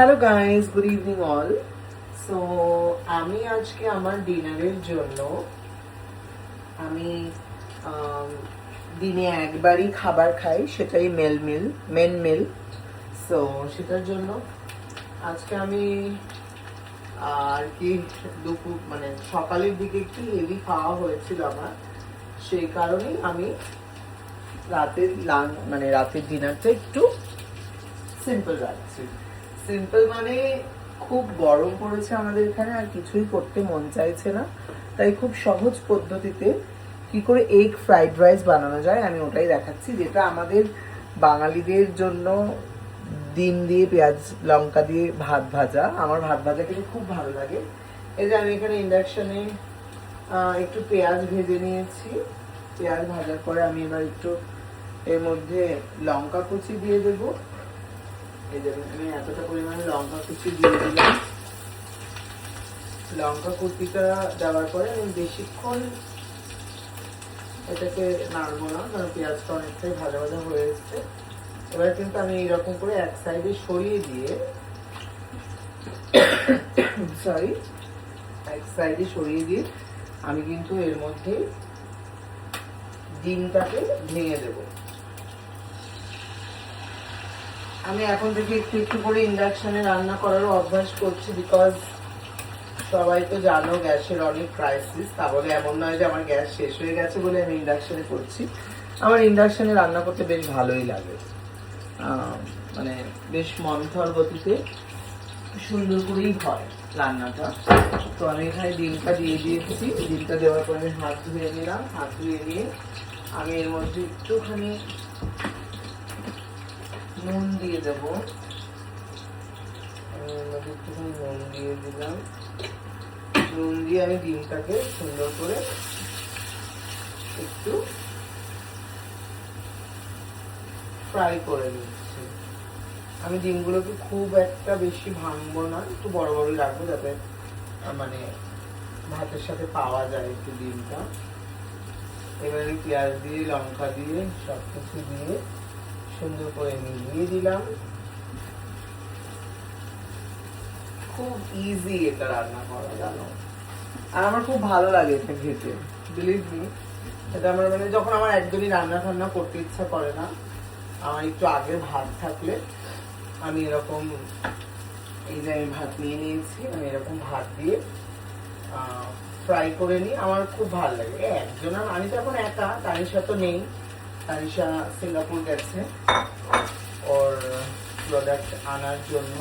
Hello guys, good evening all. So আমি আজকে আমার ডিনারের জন্য আমি দিনে একবারই খাবার খাই, সেটাই মেন মিল। সো সেটার জন্য আজকে আমি আর কি দুপুর মানে সকালের দিকে একটু হেভি খাওয়া হয়েছিল আমার, সেই কারণেই আমি রাতের ডিনারটা একটু সিম্পল রাখছি। সিম্পল মানে খুব গরম পড়েছে আমাদের এখানে, আর কিছুই করতে মন চাইছে না, তাই খুব সহজ পদ্ধতিতে কি করে এগ ফ্রাইড রাইস বানানো যায় আমি ওটাই দেখাচ্ছি, যেটা আমাদের বাঙালিদের জন্য ডিম দিয়ে পেঁয়াজ লঙ্কা দিয়ে ভাত ভাজা। আমার ভাত ভাজা খেতে খুব ভালো লাগে। এই যে আমি এখানে ইন্ডাকশনে একটু পেঁয়াজ ভেজে নিয়েছি। পেঁয়াজ ভাজার পরে আমি এবার একটু এর মধ্যে লঙ্কা কুচি দিয়ে দেবো। এই যে আমি এতটা পরিমাণে লঙ্কা কুচি দিয়ে দিলাম। লঙ্কা কুচিটা দেওয়ার পরে আমি বেশিক্ষণ এটাকে নাড়বো না, কারণ পেঁয়াজটা অনেকটাই ভাজা ভাজা হয়ে এসছে। এবার কিন্তু আমি এইরকম করে এক সাইডে সরিয়ে দিয়ে আমি কিন্তু এর মধ্যে ডিমটাকে ভেঙে দেবো। আমি এখন থেকে একটু একটু করে ইন্ডাকশনে রান্না করারও অভ্যাস করছি, বিকজ সবাই তো জানো গ্যাসের অনেক ক্রাইসিস। তা বলে এমন নয় যে আমার গ্যাস শেষ হয়ে গেছে বলে আমি ইন্ডাকশনে করছি। আমার ইন্ডাকশনে রান্না করতে বেশ ভালোই লাগে, মানে বেশ মন্থর গতিতে সুন্দর করেই হয় রান্নাটা। তো আমি এখানে ডিমটা দিয়ে দিয়েছি। ডিমটা দেওয়ার পরে আমি হাত ধুয়ে নিলাম। হাত ধুয়ে নিয়ে আমি এর মধ্যে একটুখানি নুন দিয়ে দেবো। একটুখানি নুন দিয়ে দিলাম। নুন দিয়ে আমি ডিমটাকে সুন্দর করে একটু ফ্রাই করে নিচ্ছি। আমি ডিমগুলোকে খুব একটা বেশি ভাঙবো না, একটু বড় বড়ই রাখবো, যাতে মানে ভাতের সাথে পাওয়া যায় একটু ডিমটা। এবারে পেঁয়াজ দিয়ে লঙ্কা দিয়ে সবকিছু দিয়ে সুন্দর করে মিলিয়ে দিলাম। খুব ইজি এটা রান্না করা, জানো, আর আমার খুব ভালো লাগে এটা খেতে। বিলিভ মি, এটা আমার মানে যখন আমার একদমই রান্না টান্না করতে ইচ্ছা করে না, আমার একটু আগে ভাত থাকলে আমি এরকম, এই যে আমি ভাত নিয়ে নিয়েছি, আমি এরকম ভাত দিয়ে ফ্রাই করে নিই। আমার খুব ভালো লাগে। একজন আমি তো এখন একা, তানিশা তো নেই, তানিশা সিঙ্গাপুর গেছে ওর প্রোডাক্ট আনার জন্য।